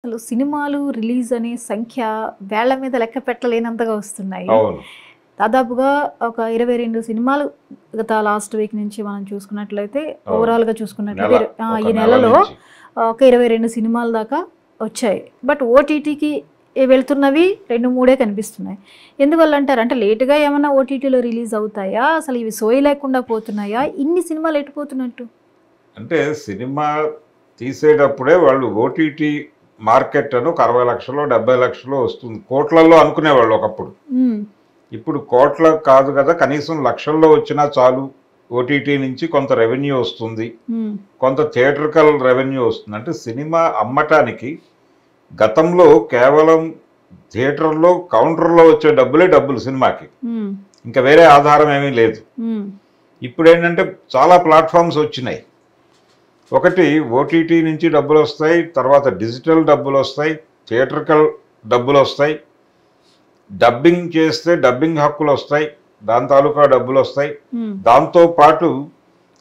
అసలు సినిమాలు రిలీజ్ అనే సంఖ్య వేళ్ల మీద లెక్క పెట్టలేనంతగా వస్తున్నాయి. అవును. దాదాపుగా ఒక 22 సినిమాలు గత లాస్ట్ వీక్ నుంచి మనం చూసుకున్నట్లయితే అవును. ఓవరాల్‌గా నెల. చూసుకున్నట్లయితే ఒక ఈ నెల నెలలో నుంచి. ఒక 22 సినిమాల దాకా వచ్చాయి. బట్ ఓటీటీకి వెళ్తున్నవి 2, 3 కనిపిస్తున్నాయి. ఎందువల్లంటారు? అంటే లేట్‌గా ఏమన్నా ఓటీటీలో రిలీజ్ అవుతాయా? అసలు ఇవి సోయి లేకుండా పోతున్నాయా? ఇన్ని సినిమాలు ఎటు పోతున్నట్టు? అంటే సినిమా తీసేటప్పుడే వాళ్ళు ఓటీటీ మార్కెట్ అని ఒక 60 లక్షలో 70 లక్షలో వస్తుంది. కోట్లల్లో అనుకునేవాళ్ళు ఒకప్పుడు. హ్మ్. ఇప్పుడు కోట్ల కాదు కదా, కనీసం లక్షల్లో వచ్చినా చాలు. ఓటీటీ నుంచి కొంత రెవెన్యూ వస్తుంది, హ్మ్. కొంత థియేట్రికల్ రెవెన్యూ వస్తుంది. అంటే సినిమా అమ్మటానికి గతంలో కేవలం థియేటర్లో కౌంటర్లో వచ్చే డబ్బులే డబ్బులు సినిమాకి, హ్మ్. ఇంకా వేరే ఆధారం ఏమీ లేదు. హ్మ్. ఇప్పుడు ఏంటంటే చాలా ప్లాట్ఫామ్స్ వచ్చినాయి. ఒకటి ఓటీటీ నుంచి డబ్బులు వస్తాయి, తర్వాత డిజిటల్ డబ్బులు వస్తాయి, థియేట్రికల్ డబ్బులు వస్తాయి, డబ్బింగ్ చేస్తే డబ్బింగ్ హక్కులు వస్తాయి, దాని తాలూకా డబ్బులు వస్తాయి. హ్మ్. దాంతోపాటు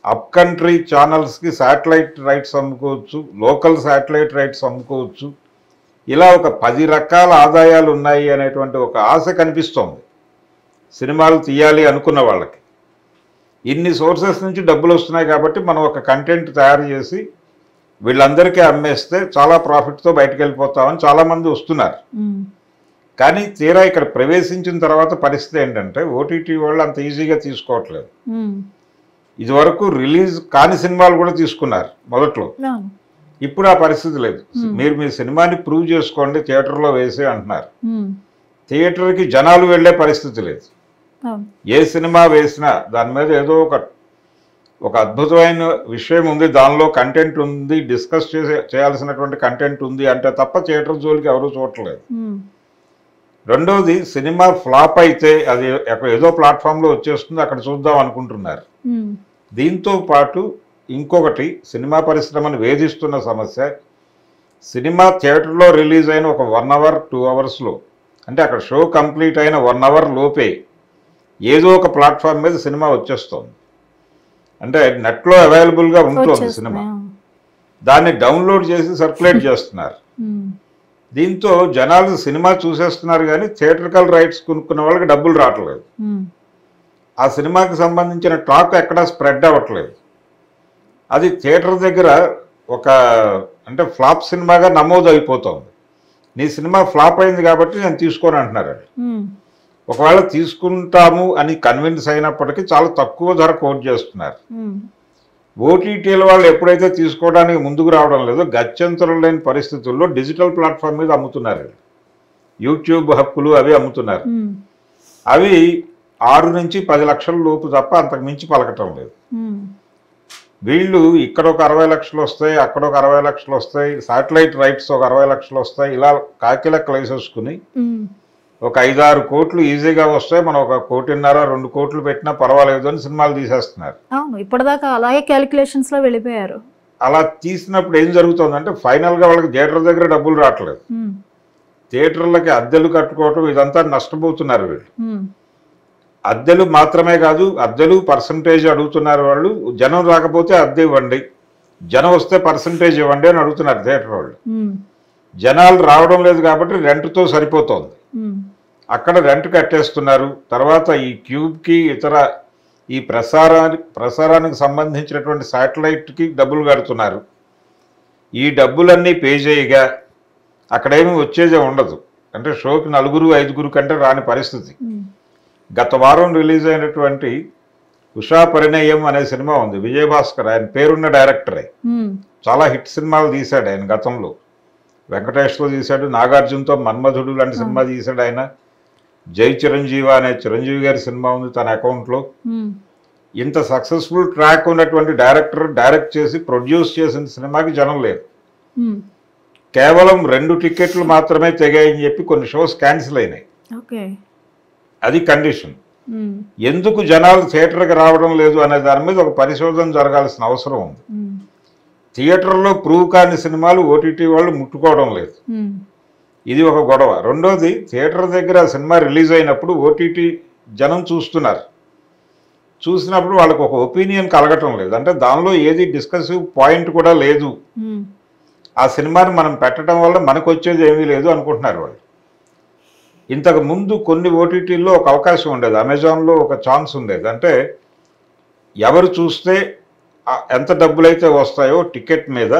అప్ కంట్రీ ఛానల్స్కి శాటిలైట్ రైట్స్ అమ్ముకోవచ్చు, లోకల్ శాటిలైట్ రైట్స్ అమ్ముకోవచ్చు. ఇలా ఒక 10 రకాల ఆదాయాలు ఉన్నాయి అనేటువంటి ఒక ఆశ కనిపిస్తోంది సినిమాలు తీయాలి అనుకున్న వాళ్ళకి. ఇన్ని సోర్సెస్ నుంచి డబ్బులు వస్తున్నాయి కాబట్టి మనం ఒక కంటెంట్ తయారు చేసి వీళ్ళందరికీ అమ్మేస్తే చాలా ప్రాఫిట్తో బయటకు వెళ్ళిపోతామని చాలామంది వస్తున్నారు. హ్మ్. కానీ తీరా ఇక్కడ ప్రవేశించిన తర్వాత పరిస్థితి ఏంటంటే ఓటీటీ వాళ్ళు అంత ఈజీగా తీసుకోవట్లేదు. హ్మ్. ఇదివరకు రిలీజ్ కాని సినిమాలు కూడా తీసుకున్నారు మొదట్లో. అవును. ఇప్పుడు ఆ పరిస్థితి లేదు. మీరు మీ సినిమాని ప్రూవ్ చేసుకోండి థియేటర్లో వేసి అంటున్నారు. హ్మ్. థియేటర్కి జనాలు వెళ్ళే పరిస్థితి లేదు. అవును. ఏ సినిమా వేసినా దాని మీద ఏదో ఒక అద్భుతమైన విషయం ఉంది, దానిలో కంటెంట్ ఉంది, డిస్కస్ చేయాల్సినటువంటి కంటెంట్ ఉంది అంటే తప్ప థియేటర్ జోలికి ఎవరు చూడట్లేదు. హ్మ్. రెండోది, సినిమా ఫ్లాప్ అయితే అది ఏదో ప్లాట్ఫామ్లో వచ్చేస్తుంది, అక్కడ చూద్దాం అనుకుంటున్నారు. హ్మ్. దీంతో పాటు ఇంకొకటి సినిమా పరిశ్రమను వేధిస్తున్న సమస్య, సినిమా థియేటర్లో రిలీజ్ అయిన ఒక 1 అవర్ 2 అవర్స్లో, అంటే అక్కడ షో కంప్లీట్ అయిన 1 అవర్ లోపే ఏదో ఒక ప్లాట్ఫామ్ మీద సినిమా వచ్చేస్తుంది. అంటే నెట్లో అవైలబుల్గా ఉంటుంది సినిమా, వచ్చేస్తున్నాయి. దాన్ని డౌన్లోడ్ చేసి సర్క్యులేట్ చేస్తున్నారు. హ్మ్. దీంతో జనాలు సినిమా చూసేస్తున్నారు కానీ థియేటర్కల్ రైట్స్ కొనుక్కున్న వాళ్ళకి డబ్బులు రావట్లేదు. హ్మ్. ఆ సినిమాకి సంబంధించిన టాక్ ఎక్కడా స్ప్రెడ్ అవ్వట్లేదు. అది థియేటర్ దగ్గర ఒక అంటే ఫ్లాప్ సినిమాగా నమోదు అయిపోతుంది. నీ సినిమా ఫ్లాప్ అయింది కాబట్టి నేను తీసుకోను అంటున్నారు. హ్మ్. ఒకవేళ తీసుకుంటాము అని కన్విన్స్ అయినప్పటికీ చాలా తక్కువ ధర కోట్ చేస్తున్నారు. హ్మ్. ఓటీటీల వాళ్ళు ఎప్పుడైతే తీసుకోవడానికి ముందుకు రావడం లేదో, గత్యంతరం లేని పరిస్థితుల్లో డిజిటల్ ప్లాట్ఫామ్ మీద అమ్ముతున్నారు. యూట్యూబ్ హక్కులు అవి అమ్ముతున్నారు. హ్మ్. అవి 6 నుంచి 10 లక్షల లోపు తప్ప అంతకు మించి పలకటం లేదు. హ్మ్. వీళ్ళు ఇక్కడ ఒక 60 లక్షలు వస్తాయి, అక్కడ ఒక 60 లక్షలు వస్తాయి, శాటిలైట్ రైట్స్ ఒక 60 లక్షలు వస్తాయి, ఇలా కాకిలెక్కలు వేసేసుకుని హ్మ్. ఒక 5-6 కోట్లు ఈజీగా వస్తాయి, మనం 1.5 2 కోట్లు పెట్టినా పర్వాలేదు అని సినిమాలు తీసేస్తున్నారు. అవును. ఇప్పటిదాకా అలాగే క్యాలిక్యులేషన్స్‌లో వెళ్ళిపోయారు. అలా తీసినప్పుడు ఏం జరుగుతుందంటే ఫైనల్గా వాళ్ళకి థియేటర్ దగ్గర డబ్బులు రావట్లేదు. హ్మ్. థియేటర్లకి అద్దెలు కట్టుకోవటం ఇదంతా నష్టపోతున్నారు వీళ్ళు. హ్మ్. అద్దెలు మాత్రమే కాదు, అద్దెలు పర్సంటేజ్ అడుగుతున్నారు వాళ్ళు. జనం రాకపోతే అద్దె ఇవ్వండి, జనం వస్తే పర్సంటేజ్ ఇవ్వండి అని అడుగుతున్నారు థియేటర్ వాళ్ళు. హ్మ్. జనాలు రావడం లేదు కాబట్టి రెంట్తో సరిపోతుంది. హ్మ్. అక్కడ రెంట్ కట్టేస్తున్నారు. తర్వాత ఈ క్యూబ్కి ఇతర ఈ ప్రసారానికి సంబంధించినటువంటి శాటిలైట్కి డబ్బులు కడుతున్నారు. ఈ డబ్బులన్నీ పే చేయగా అక్కడేమీ వచ్చేదే ఉండదు. అంటే షోకి 4-5 కంటే రాని పరిస్థితి. హ్మ్. గత వారం రిలీజ్ అయినటువంటి ఉషా పరిణయం అనే సినిమా ఉంది, విజయభాస్కర్ ఆయన పేరున్న డైరెక్టరే. హ్మ్. చాలా హిట్ సినిమాలు తీశాడు ఆయన గతంలో. వెంకటేష్తో తీశాడు, నాగార్జునతో మన్మధుడు లాంటి సినిమా తీశాడు ఆయన. జై చిరంజీవి అనే చిరంజీవి గారి సినిమా ఉంది తన అకౌంట్లో. హ్మ్. ఇంత సక్సెస్ఫుల్ ట్రాక్ ఉన్నటువంటి డైరెక్టర్ డైరెక్ట్ చేసి ప్రొడ్యూస్ చేసిన సినిమాకి జనం లేదు. హ్మ్. కేవలం 2 టికెట్లు మాత్రమే తెగాయని చెప్పి కొన్ని షోస్ క్యాన్సిల్ అయినాయి. ఓకే. అది కండిషన్. హ్మ్. ఎందుకు జనాలు థియేటర్కి రావడం లేదు అనే దాని మీద ఒక పరిశోధన జరగాల్సిన అవసరం ఉంది. హ్మ్. థియేటర్లో ప్రూవ్ కాని సినిమాలు ఓటీటీ వాళ్ళు ముట్టుకోవడం లేదు. హ్మ్. ఇది ఒక గొడవ. రెండోది, థియేటర్ దగ్గర సినిమా రిలీజ్ అయినప్పుడు ఓటీటీ జనం చూస్తున్నారు. చూసినప్పుడు వాళ్ళకు ఒక ఒపీనియన్ కలగటం లేదు. అంటే దానిలో ఏది డిస్కసివ్ పాయింట్ కూడా లేదు. హ్మ్. ఆ సినిమాని మనం పెట్టడం వల్ల మనకు వచ్చేది ఏమీ లేదు అనుకుంటున్నారు వాళ్ళు. ఇంతకు ముందు కొన్ని ఓటీటీల్లో ఒక అవకాశం ఉండేది, అమెజాన్లో ఒక ఛాన్స్ ఉండేది. అంటే ఎవరు చూస్తే ఎంత డబ్బులైతే వస్తాయో టికెట్ మీద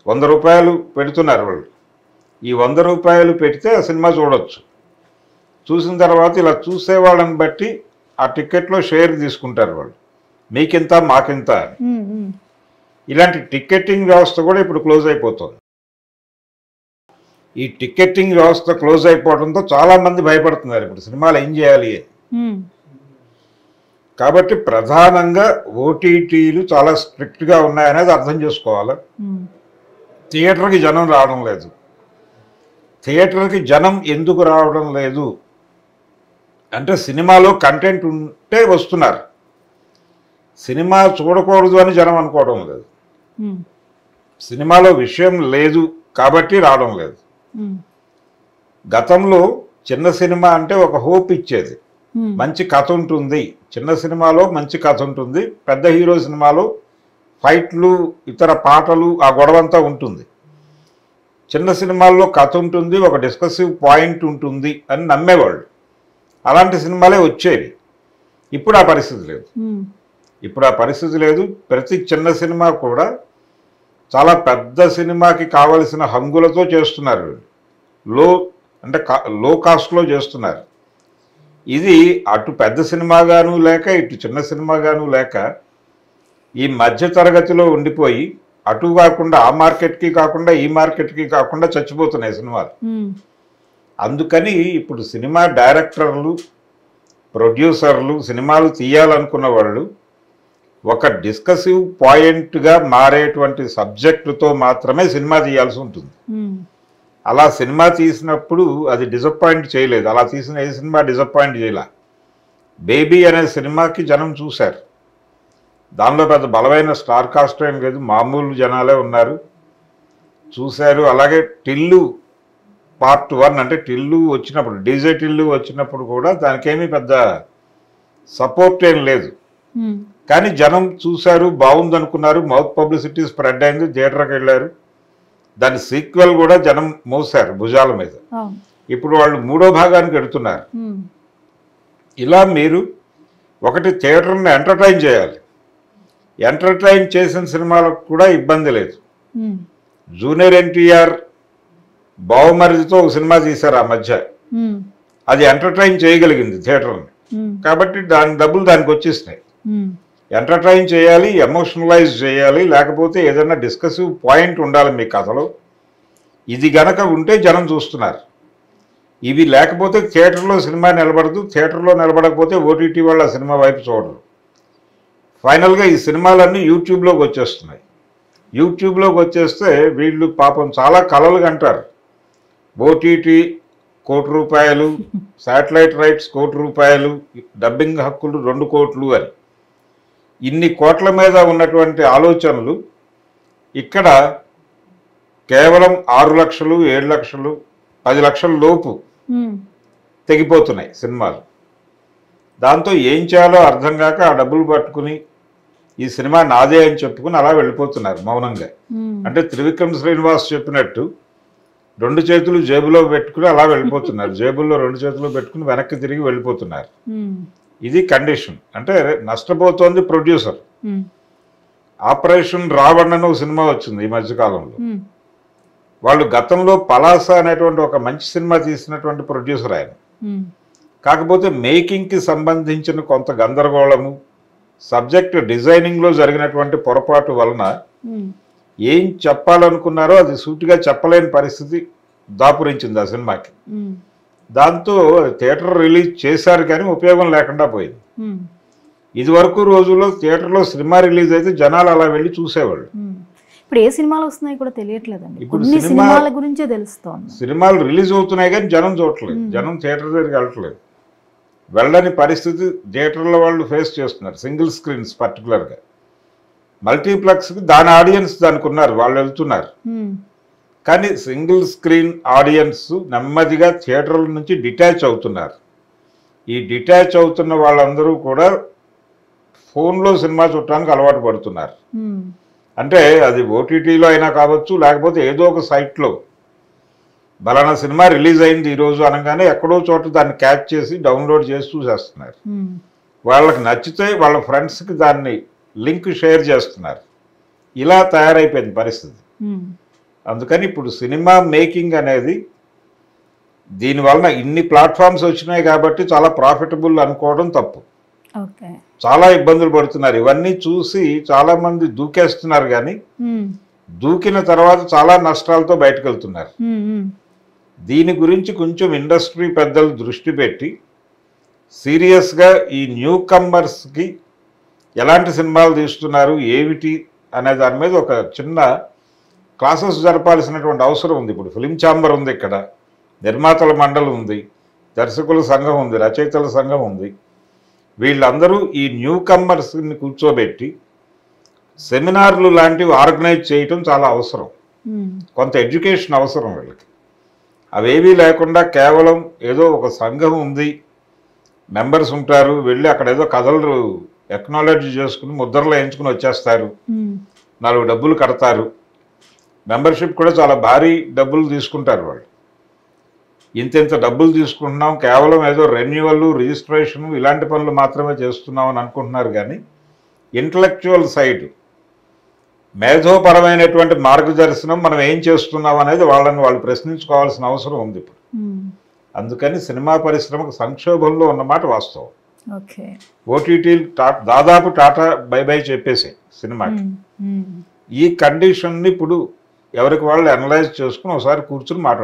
100 రూపాయలు పెడుతున్నారు వాళ్ళు. ఈ 100 రూపాయలు పెడితే ఆ సినిమా చూడొచ్చు. చూసిన తర్వాత ఇలా చూసే వాళ్ళని బట్టి ఆ టికెట్లో షేర్ తీసుకుంటారు వాళ్ళు, మీకింత మాకింత అని. ఇలాంటి టికెటింగ్ వ్యవస్థ కూడా ఇప్పుడు క్లోజ్ అయిపోతుంది. ఈ టికెటింగ్ వ్యవస్థ క్లోజ్ అయిపోవడంతో చాలామంది భయపడుతున్నారు ఇప్పుడు సినిమాలు ఏం చేయాలి అని. కాబట్టి ప్రధానంగా ఓటీటీలు చాలా స్ట్రిక్ట్గా ఉన్నాయనేది అర్థం చేసుకోవాలి. థియేటర్కి జనం రావడం లేదు. థియేటర్కి జనం ఎందుకు రావడం లేదు అంటే సినిమాలో కంటెంట్ ఉంటే వస్తున్నారు, సినిమా చూడకూడదు అని జనం అనుకోవడం లేదు. సినిమాలో విషయం లేదు కాబట్టి రావడం లేదు. గతంలో చిన్న సినిమా అంటే ఒక హోప్ ఇచ్చేది, మంచి కథ ఉంటుంది. చిన్న సినిమాలో మంచి కథ ఉంటుంది, పెద్ద హీరో సినిమాలో ఫైట్లు ఇతర పాటలు ఆ గొడవంతా ఉంటుంది. చిన్న సినిమాల్లో కథ ఉంటుంది, ఒక డిస్కసివ్ పాయింట్ ఉంటుంది అని నమ్మేవాళ్ళు. అలాంటి సినిమాలే వచ్చేవి. ఇప్పుడు ఆ పరిస్థితి లేదు. ఇప్పుడు ఆ పరిస్థితి లేదు. ప్రతి చిన్న సినిమా కూడా చాలా పెద్ద సినిమాకి కావలసిన హంగులతో చేస్తున్నారు. లో కాస్ట్లో చేస్తున్నారు. ఇది అటు పెద్ద సినిమాగాను లేక ఇటు చిన్న సినిమాగాను లేక ఈ మధ్య తరగతిలో ఉండిపోయి అటు కాకుండా ఆ మార్కెట్కి కాకుండా ఈ మార్కెట్కి కాకుండా చచ్చిపోతున్నాయి సినిమాలు. అందుకని ఇప్పుడు సినిమా డైరెక్టర్లు, ప్రొడ్యూసర్లు సినిమాలు తీయాలనుకున్న వాళ్ళు ఒక డిస్కసివ్ పాయింట్గా మారేటువంటి సబ్జెక్టుతో మాత్రమే సినిమా తీయాల్సి ఉంటుంది. అలా సినిమా తీసినప్పుడు అది డిసప్పాయింట్ చేయలేదు. అలా తీసిన ఏ సినిమా డిసప్పాయింట్ చేయలే. బేబీ అనే సినిమాకి జనం చూశారు. దానిలో పెద్ద బలమైన స్టార్ కాస్ట్ ఏం లేదు, మామూలు జనాలే ఉన్నారు, చూశారు. అలాగే టిల్లు పార్ట్ 1 అంటే టిల్లు వచ్చినప్పుడు, డీజే టిల్లు వచ్చినప్పుడు కూడా దానికేమీ పెద్ద సపోర్ట్ ఏం లేదు. కానీ జనం చూశారు, బాగుందనుకున్నారు, మౌత్ పబ్లిసిటీ స్ప్రెడ్ అయింది, థియేటర్కి వెళ్ళారు. దాని సీక్వెల్ కూడా జనం మోసారు భుజాల మీద. ఇప్పుడు వాళ్ళు 3వ భాగానికి వెళుతున్నారు. ఇలా మీరు ఒకటి థియేటర్ని ఎంటర్టైన్ చేయాలి. ఎంటర్టైన్ చేసిన సినిమాలకు కూడా ఇబ్బంది లేదు. జూనియర్ ఎన్టీఆర్ బావమరిదితో ఒక సినిమా తీశారు ఆ మధ్య, అది ఎంటర్టైన్ చేయగలిగింది థియేటర్ని. కాబట్టి దాని డబ్బులు దానికి వచ్చేసినాయి. ఎంటర్టైన్ చేయాలి, ఎమోషనలైజ్ చేయాలి, లేకపోతే ఏదైనా డిస్కసివ్ పాయింట్ ఉండాలి మీ కథలో. ఇది గనక ఉంటే జనం చూస్తున్నారు. ఇవి లేకపోతే థియేటర్లో సినిమా నిలబడదు, థియేటర్లో నిలబడకపోతే ఓటీటీ వాళ్ళ సినిమా వైపు చూడరు. ఫైనల్గా ఈ సినిమాలన్నీ యూట్యూబ్లోకి వచ్చేస్తున్నాయి. యూట్యూబ్లోకి వచ్చేస్తే వీళ్ళు పాపం చాలా కలలు కంటారు. ఓటీటీ ₹1 కోటి, శాటిలైట్ రైట్స్ ₹1 కోటి, డబ్బింగ్ హక్కులు 2 కోట్లు అని. ఇన్ని కోట్ల మీద ఉన్నటువంటి ఆలోచనలు ఇక్కడ కేవలం 6 లక్షలు, 7 లక్షలు, 10 లక్షల లోపు తెగిపోతున్నాయి సినిమాలు. దాంతో ఏం చేయాలో అర్థం కాక ఆ డబ్బులు పట్టుకుని ఈ సినిమా నాదే అని చెప్పుకుని అలా వెళ్ళిపోతున్నారు మౌనంగా. అంటే త్రివిక్రమ్ శ్రీనివాస్ చెప్పినట్టు 2 చేతులు జేబులో పెట్టుకుని అలా వెళ్ళిపోతున్నారు. జేబుల్లో 2 చేతులు పెట్టుకుని వెనక్కి తిరిగి వెళ్ళిపోతున్నారు. ఇది కండిషన్. అంటే నష్టపోతోంది ప్రొడ్యూసర్. ఆపరేషన్ రావణ్ అని ఒక సినిమా వచ్చింది ఈ మధ్యకాలంలో. వాళ్ళు గతంలో పలాస అనేటువంటి ఒక మంచి సినిమా తీసినటువంటి ప్రొడ్యూసర్ ఆయన. కాకపోతే మేకింగ్కి సంబంధించిన కొంత గందరగోళము, సబ్జెక్ట్ డిజైనింగ్లో జరిగినటువంటి పొరపాటు వలన ఏం చెప్పాలనుకున్నారో అది సూటిగా చెప్పలేని పరిస్థితి దాపురించింది ఆ సినిమాకి. దాంతో థియేటర్ రిలీజ్ చేశారు కానీ ఉపయోగం లేకుండా పోయింది. ఇదివరకు రోజుల్లో థియేటర్లో సినిమా రిలీజ్ అయితే జనాలు అలా వెళ్ళి చూసేవాళ్ళు. ఇప్పుడు ఏ సినిమాలు వస్తున్నాయి కూడా తెలియట్లేదండి. ఇప్పుడు సినిమాల గురించే తెలుస్తోంది. సినిమాలు రిలీజ్ అవుతున్నాయి కానీ జనం చూడట్లేదు, జనం థియేటర్ దగ్గరికి వెళ్ళట్లేదు. వెళ్ళని పరిస్థితి థియేటర్లో వాళ్ళు ఫేస్ చేస్తున్నారు. సింగిల్ స్క్రీన్స్ పర్టికులర్గా. మల్టీప్లెక్స్కి దాని ఆడియన్స్ దానికి ఉన్నారు, వాళ్ళు వెళ్తున్నారు. కానీ సింగిల్ స్క్రీన్ ఆడియన్స్ నెమ్మదిగా థియేటర్ల నుంచి డిటాచ్ అవుతున్నారు. ఈ డిటాచ్ అవుతున్న వాళ్ళందరూ కూడా ఫోన్లో సినిమా చూడటానికి అలవాటు పడుతున్నారు. అంటే అది ఓటీటీలో అయినా కావచ్చు, లేకపోతే ఏదో ఒక సైట్లో బలానా సినిమా రిలీజ్ అయింది ఈరోజు అనగానే ఎక్కడో చోట దాన్ని క్యాచ్ చేసి డౌన్లోడ్ చేసి చూసేస్తున్నారు. వాళ్ళకి నచ్చితే వాళ్ళ ఫ్రెండ్స్కి దాన్ని లింక్ షేర్ చేస్తున్నారు. ఇలా తయారైపోయింది పరిస్థితి. అందుకని ఇప్పుడు సినిమా మేకింగ్ అనేది దీనివలన ఇన్ని ప్లాట్ఫామ్స్ వచ్చినాయి కాబట్టి చాలా ప్రాఫిటబుల్ అనుకోవడం తప్పు. చాలా ఇబ్బందులు పడుతున్నారు. ఇవన్నీ చూసి చాలామంది దూకేస్తున్నారు, కానీ దూకిన తర్వాత చాలా నష్టాలతో బయటకు వెళ్తున్నారు. దీని గురించి కొంచెం ఇండస్ట్రీ పెద్దలు దృష్టి పెట్టి సీరియస్గా ఈ న్యూ కమ్మర్స్కి ఎలాంటి సినిమాలు తీస్తున్నారు ఏమిటి అనే దాని మీద ఒక చిన్న క్లాసెస్ జరపాల్సినటువంటి అవసరం ఉంది. ఇప్పుడు ఫిలిం ఛాంబర్ ఉంది, ఇక్కడ నిర్మాతల మండలి ఉంది, దర్శకుల సంఘం ఉంది, రచయితల సంఘం ఉంది. వీళ్ళందరూ ఈ న్యూ కమ్మర్స్ని కూర్చోబెట్టి సెమినార్లు లాంటివి ఆర్గనైజ్ చేయటం చాలా అవసరం. కొంత ఎడ్యుకేషన్ అవసరం వీళ్ళకి. అవేవీ లేకుండా కేవలం ఏదో ఒక సంఘం ఉంది, మెంబర్స్ ఉంటారు, వెళ్ళి అక్కడ ఏదో కథలు ఎక్నాలెడ్జ్ చేసుకుని ముద్రలు వేయించుకుని వచ్చేస్తారు, 4 డబ్బులు కడతారు. మెంబర్షిప్ కూడా చాలా భారీ డబ్బులు తీసుకుంటారు వాళ్ళు. ఇంత డబ్బులు తీసుకుంటున్నాం, కేవలం ఏదో రెన్యువల్ రిజిస్ట్రేషన్ ఇలాంటి పనులు మాత్రమే చేస్తున్నాం అని అనుకుంటున్నారు. కానీ ఇంటలెక్చువల్ సైడ్, మేధోపరమైనటువంటి మార్గదర్శనం మనం ఏం చేస్తున్నాం అనేది వాళ్ళు ప్రశ్నించుకోవాల్సిన అవసరం ఉంది ఇప్పుడు. అందుకని సినిమా పరిశ్రమకు సంక్షోభంలో ఉన్నమాట వాస్తవం. ఓటీటీలు దాదాపు టాటా బై బై చెప్పేసాయి సినిమాకి. ఈ కండిషన్ని ఇప్పుడు ఎవరికి వాళ్ళు అనలైజ్ చేసుకుని ఒకసారి కూర్చుని మాట్లాడుతున్నారు.